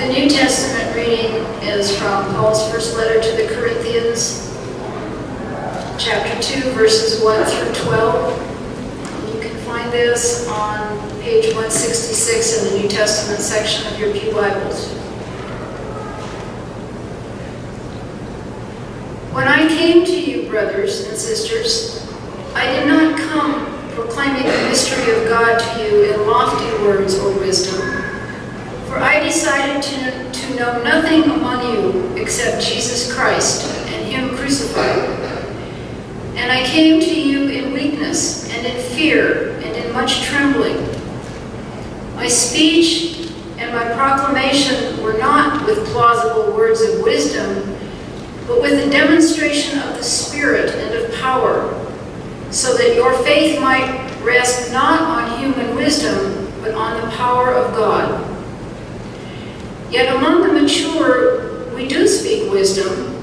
The New Testament reading is from Paul's first letter to the Corinthians, chapter 2, verses 1 through 12. You can find this on page 166 in the New Testament section of your Pew Bibles. When I came to you, brothers and sisters, I did not come proclaiming the mystery of God to you in lofty words or wisdom. For I decided to know nothing among you except Jesus Christ and Him crucified. And I came to you in weakness and in fear and in much trembling. My speech and my proclamation were not with plausible words of wisdom, but with a demonstration of the Spirit and of power, so that your faith might rest not on human wisdom, but on the power of God. Yet among the mature we do speak wisdom,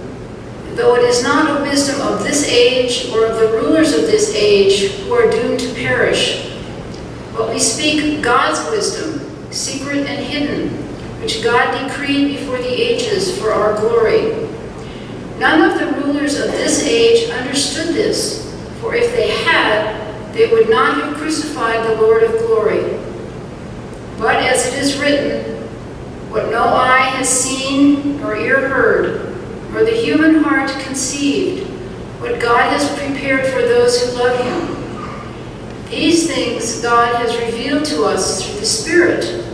though it is not a wisdom of this age or of the rulers of this age who are doomed to perish, but we speak God's wisdom, secret and hidden, which God decreed before the ages for our glory. None of the rulers of this age understood this, for if they had, they would not have crucified the Lord of glory. But as it is written, what no eye has seen nor ear heard, nor the human heart conceived, what God has prepared for those who love Him. These things God has revealed to us through the Spirit.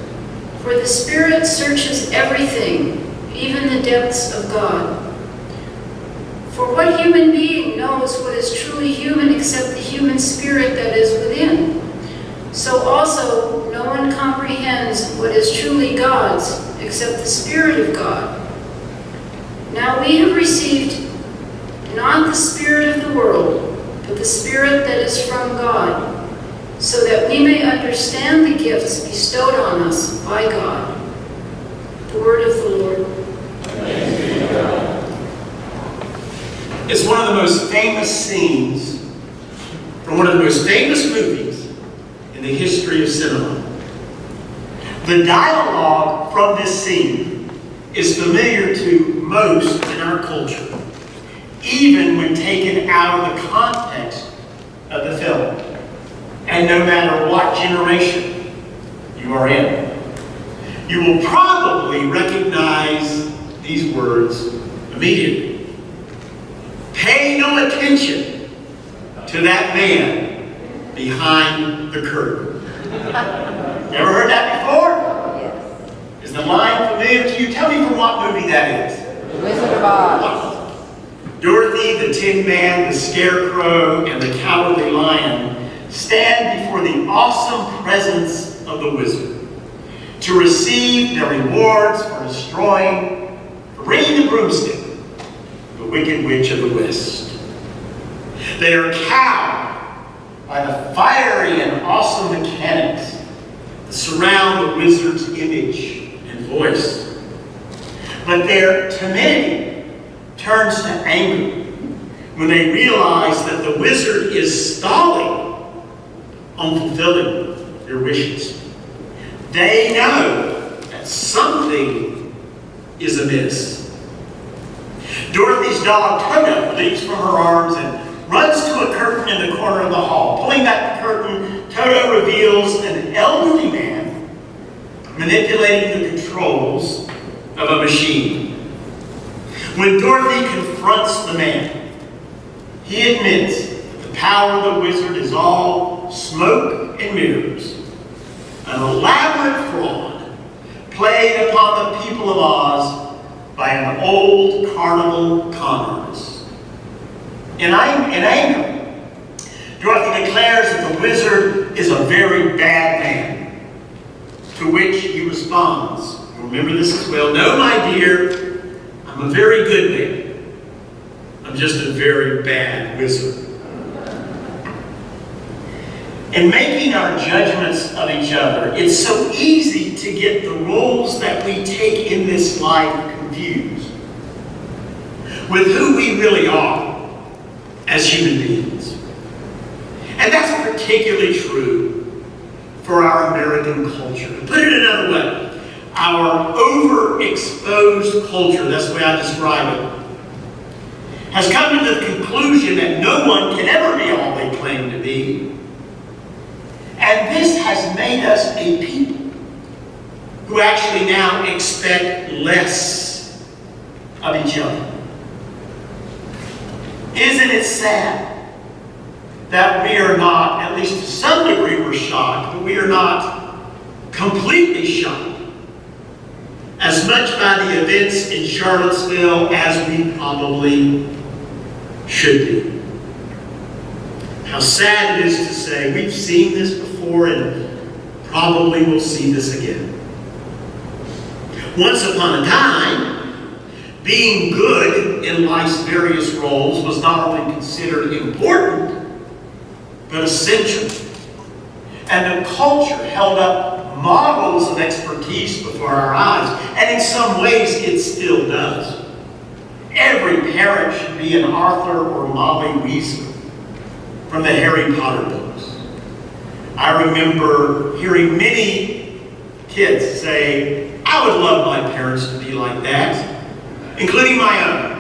For the Spirit searches everything, even the depths of God. For what human being knows what is truly human except the human spirit that is within? So also no one comprehends what is truly God's except the Spirit of God. Now we have received not the spirit of the world, but the Spirit that is from God, so that we may understand the gifts bestowed on us by God. The word of the Lord. Thanks be to God. It's one of the most famous scenes from one of the most famous movies in the history of cinema. The dialogue from this scene is familiar to most in our culture, even when taken out of the context of the film, and no matter what generation you are in. You will probably recognize these words immediately. Pay no attention to that man behind the curtain. You ever heard that before? Yes. Is the line familiar to you? Tell me from what movie that is. The Wizard of Oz. Dorothy, the Tin Man, the Scarecrow, and the Cowardly Lion stand before the awesome presence of the wizard to receive their rewards for bringing the broomstick, the Wicked Witch of the West. They are cowed by the fiery and awesome mechanics that surround the wizard's image and voice. But their timidity turns to anger when they realize that the wizard is stalling on fulfilling their wishes. They know that something is amiss. Dorothy's dog, Toto, leaps from her arms and runs to a curtain in the corner of the hall. Pulling back the curtain, Toto reveals an elderly man manipulating the controls of a machine. When Dorothy confronts the man, he admits the power of the wizard is all smoke and mirrors, an elaborate fraud played upon the people of Oz by an old carnival con artist. In anger, Dorothy declares that the wizard is a very bad man, to which he responds, remember this as well, no, my dear, I'm a very good man. I'm just a very bad wizard. In making our judgments of each other, it's so easy to get the roles that we take in this life confused with who we really are as human beings. And that's particularly true for our American culture. To put it another way, our overexposed culture, that's the way I describe it, has come to the conclusion that no one can ever be all they claim to be. And this has made us a people who actually now expect less of each other. Isn't it sad that we are not, at least to some degree we're shocked, but we are not completely shocked as much by the events in Charlottesville as we probably should be. How sad it is to say we've seen this before and probably will see this again. Once upon a time, being good in life's various roles was not only considered important, but essential. And the culture held up models of expertise before our eyes, and in some ways it still does. Every parent should be an Arthur or Molly Weasley from the Harry Potter books. I remember hearing many kids say, I would love my parents to be like that, including my own.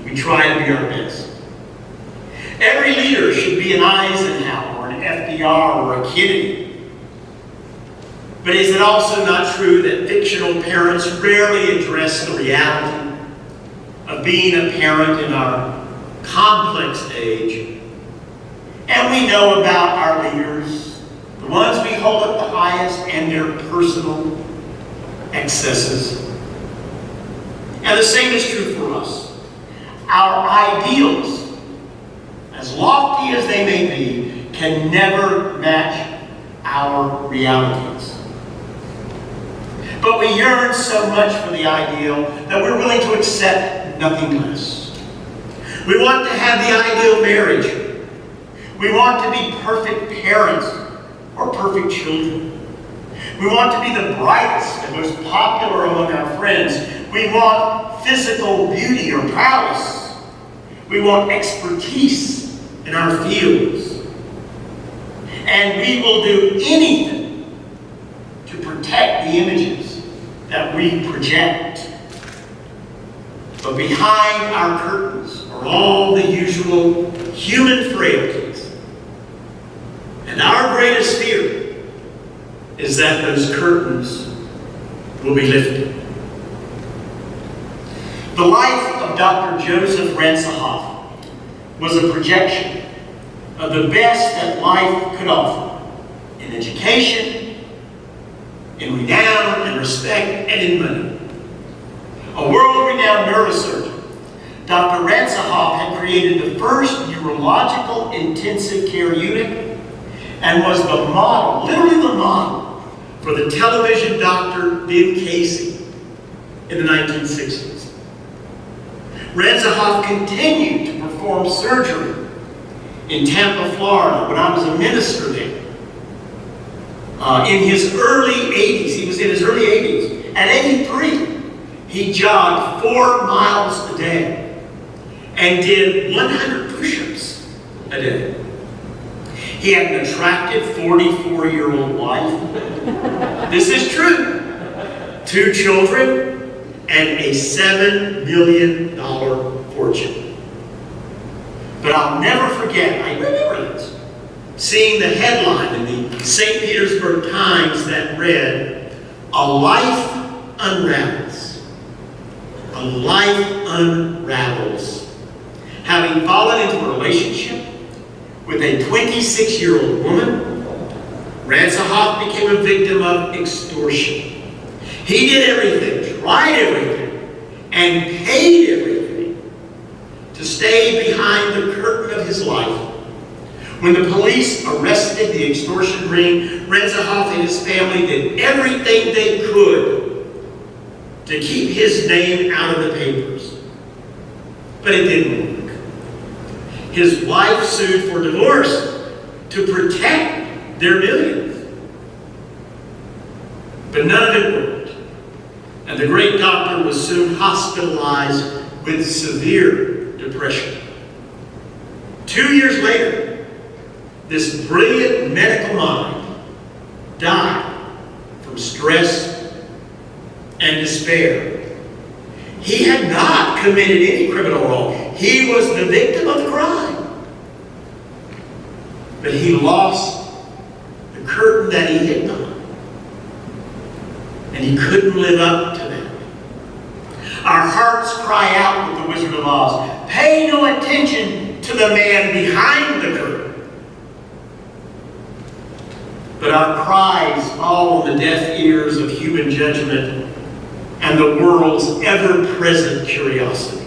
We try to be our best. Every leader should be an Eisenhower or an FDR or a Kennedy. But is it also not true that fictional parents rarely address the reality of being a parent in our complex age? And we know about our leaders, the ones we hold at the highest, and their personal excesses. And the same is true for us. Our ideals, as lofty as they may be, can never match our realities. But we yearn so much for the ideal that we're willing to accept nothing less. We want to have the ideal marriage. We want to be perfect parents or perfect children. We want to be the brightest and most popular among our friends. We want physical beauty or prowess. We want expertise in our fields. And we will do anything to protect the images that we project. But behind our curtains are all the usual human frailties. And our greatest fear is that those curtains will be lifted. The life of Dr. Joseph Ransohoff was a projection of the best that life could offer in education, in renown and respect, and in money. A world-renowned neurosurgeon, Dr. Ransohoff had created the first neurological intensive care unit and was the model, literally the model, for the television doctor Ben Casey in the 1960s. Ransohoff continued to perform surgery in Tampa, Florida, when I was a minister there. In his early 80s, he was in his early 80s. At 83, he jogged 4 miles a day and did 100 push-ups a day. He had an attractive 44-year-old wife. This is true. 2 children and a $7 million fortune. But I'll never forget, I remember this, seeing the headline in the St. Petersburg Times that read, "A life unravels. A life unravels." Having fallen into a relationship with a 26-year-old woman, Ransohoff became a victim of extortion. He did everything, tried everything, and paid everything to stay behind the curtain of his life. When the police arrested the extortion ring, Ransohoff and his family did everything they could to keep his name out of the papers. But it didn't work. His wife sued for divorce to protect their millions. But none of it worked. And the great doctor was soon hospitalized with severe depression. 2 years later, this brilliant medical mind died from stress distress, and despair. He had not committed any criminal wrong. He was the victim of the crime. But he lost the curtain that he hid behind. And he couldn't live up to that. Our hearts cry out with the Wizard of Oz, pay no attention to the man behind the curtain. But our cries fall on the deaf ears of human judgment and the world's ever-present curiosity.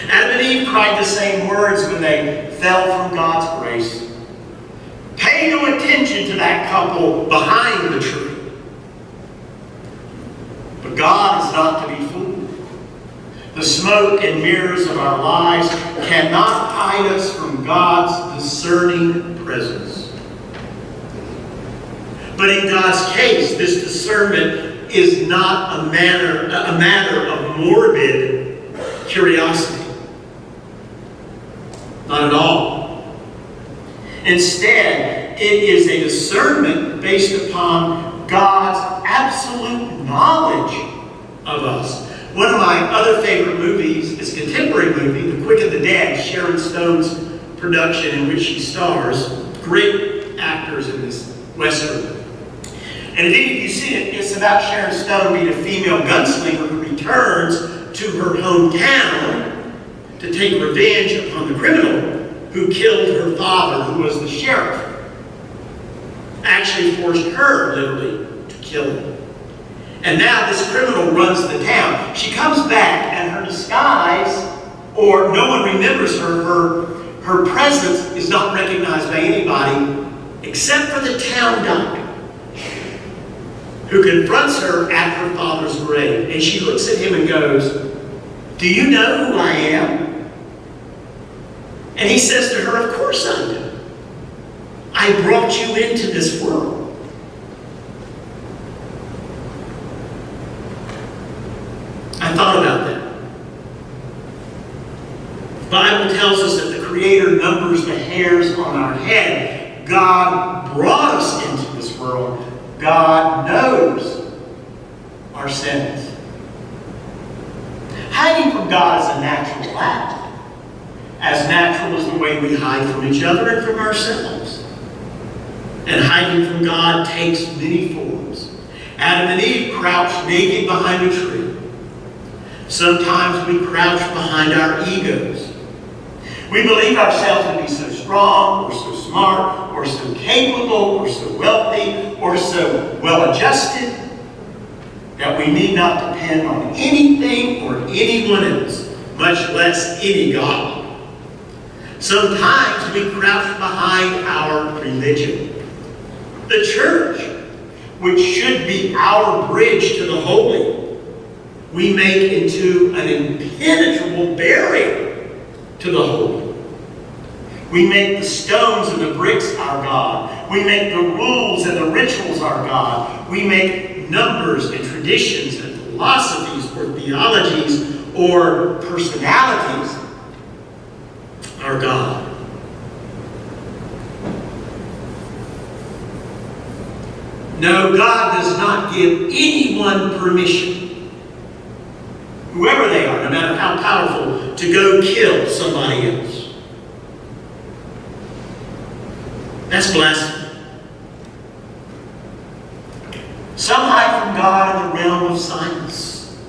Adam and Eve cried the same words when they fell from God's grace. Pay no attention to that couple behind the tree. But God is not to be fooled. The smoke and mirrors of our lives cannot hide us from God's discerning presence. But in God's case, this discernment is not a matter of morbid curiosity. Not at all. Instead, it is a discernment based upon God's absolute knowledge of us. One of my other favorite movies is a contemporary movie, The Quick and the Dead, Sharon Stone's production in which she stars. Great actors in this Western. And if any of you see it, it's about Sharon Stone being a female gunslinger who returns to her hometown to take revenge upon the criminal who killed her father, who was the sheriff. Actually forced her, literally, to kill him. And now this criminal runs the town. She comes back, and her disguise, or no one remembers her, her presence is not recognized by anybody except for the town doctor, who confronts her at her father's grave. And she looks at him and goes, do you know who I am? And he says to her, of course I do. I brought you into this world. I thought about that. The Bible tells us that the Creator numbers the hairs on our head. God brought us into this world. God knows our sins. Hiding from God is a natural act. As natural as the way we hide from each other and from ourselves. And hiding from God takes many forms. Adam and Eve crouched naked behind a tree. Sometimes we crouch behind our egos. We believe ourselves to be so strong, or so smart, or so capable, or so wealthy, or so well-adjusted, that we need not depend on anything or anyone else, much less any God. Sometimes we crouch behind our religion. The church, which should be our bridge to the holy, we make into an impenetrable barrier to the holy. We make the stones and the bricks our God. We make the rules and the rituals our God. We make numbers and traditions and philosophies or theologies or personalities our God. No, God does not give anyone permission, whoever they are, no matter how powerful, to go kill somebody else. That's blasphemy. Some hide from God in the realm of silence.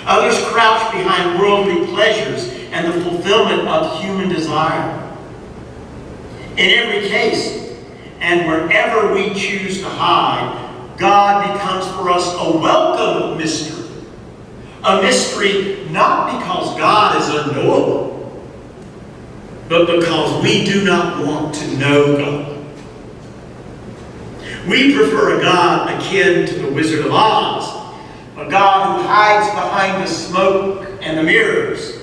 Others crouch behind worldly pleasures and the fulfillment of human desire. In every case, and wherever we choose to hide, God becomes for us a welcome mystery. A mystery not because God is unknowable, but because we do not want to know God. We prefer a God akin to the Wizard of Oz, a God who hides behind the smoke and the mirrors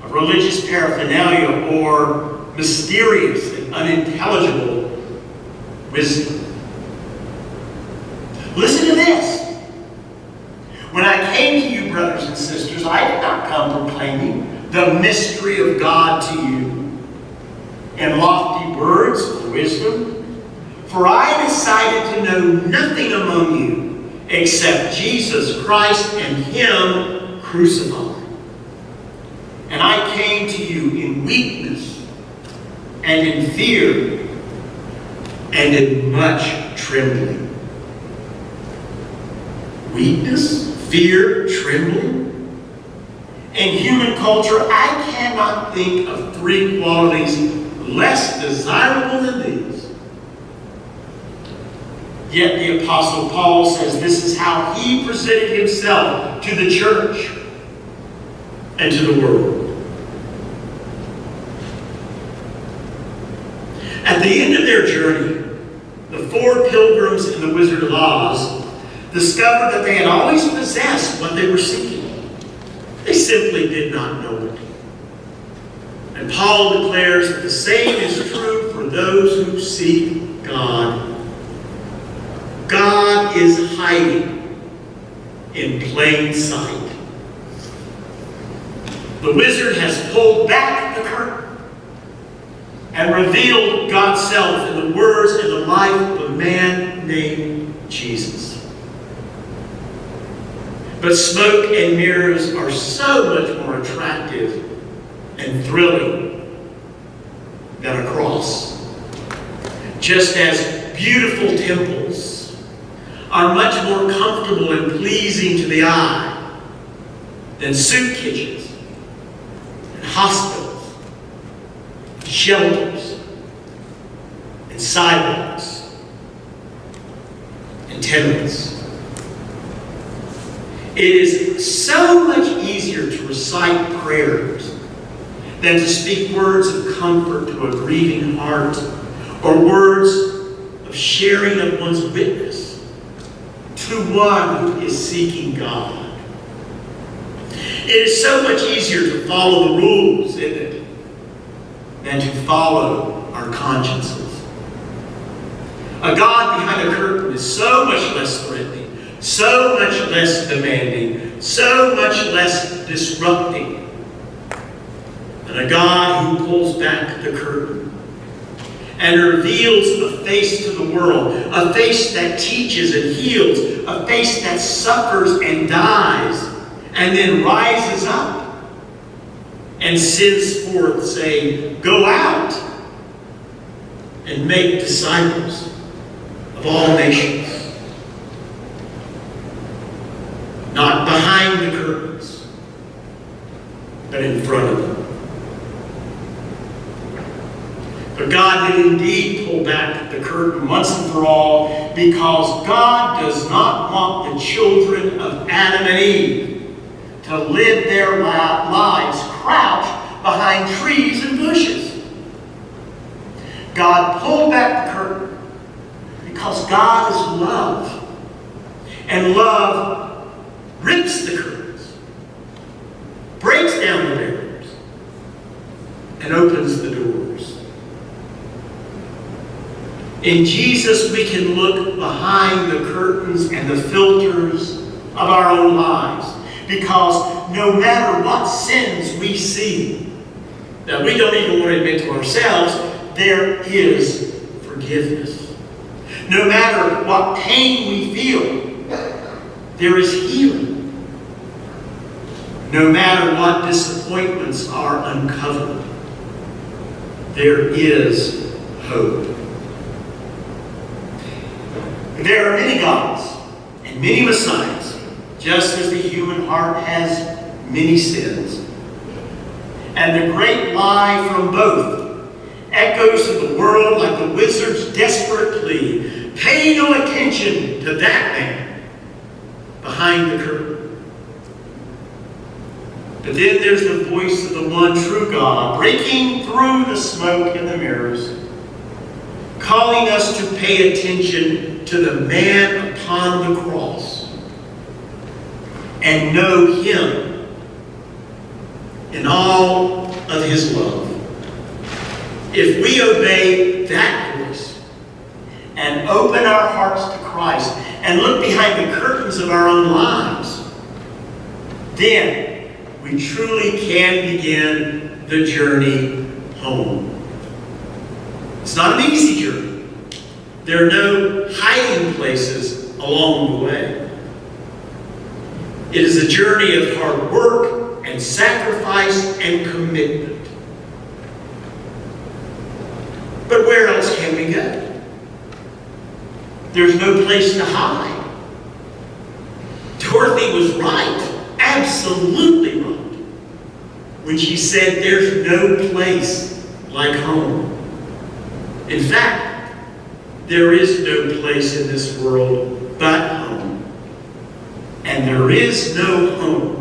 of religious paraphernalia or mysterious and unintelligible wisdom. Listen to this. When I came to you, brothers and sisters, I did not come proclaiming the mystery of God to you in lofty words of wisdom, For I decided to know nothing among you except Jesus Christ and Him crucified. And I came to you in weakness and in fear and in much trembling. Weakness, fear, trembling. In human culture, I cannot think of three qualities less desirable than these. Yet the Apostle Paul says this is how he presented himself to the church and to the world. At the end of their journey, the four pilgrims in the Wizard of Oz discovered that they had always possessed what they were seeking. They simply did not know it. And Paul declares that the same is true for those who seek God. God is hiding in plain sight. The wizard has pulled back the curtain and revealed God's self in the words and the life of a man named Jesus. But smoke and mirrors are so much more attractive and thrilling than a cross. Just as beautiful temples are much more comfortable and pleasing to the eye than soup kitchens and hospitals, and shelters, and sidewalks, and tenements. It is so much easier to recite prayers than to speak words of comfort to a grieving heart or words of sharing of one's witness to one who is seeking God. It is so much easier to follow the rules, isn't it, than to follow our consciences. A God behind a curtain is so much less threatening, so much less demanding, so much less disrupting than a God who pulls back the curtain and reveals a face to the world, a face that teaches and heals, a face that suffers and dies and then rises up and sends forth, saying, "Go out and make disciples of all nations." Not behind the curtains, but in front of them. But God did indeed pull back the curtain once and for all, because God does not want the children of Adam and Eve to live their lives crouched behind trees and bushes. God pulled back the curtain because God is love. And love rips the curtains, breaks down the barriers, and opens the doors. In Jesus, we can look behind the curtains and the filters of our own lives, because no matter what sins we see that we don't even want to admit to ourselves, there is forgiveness. No matter what pain we feel, there is healing. No matter what disappointments are uncovered, there is hope. There are many gods and many messiahs, just as the human heart has many sins. And the great lie from both echoes to the world like the wizard's desperate plea: pay no attention to that man behind the curtain. But then there's the voice of the one true God breaking through the smoke and the mirrors, calling us to pay attention to the man upon the cross and know Him in all of His love. If we obey that voice and open our hearts to Christ and look behind the curtains of our own lives, then we truly can begin the journey home. It's not an easy journey. There are no hiding places along the way. It is a journey of hard work and sacrifice and commitment. But where else can we go? There's no place to hide. Dorothy was right, absolutely right, when she said there's no place like home. In fact, there is no place in this world but home. And there is no home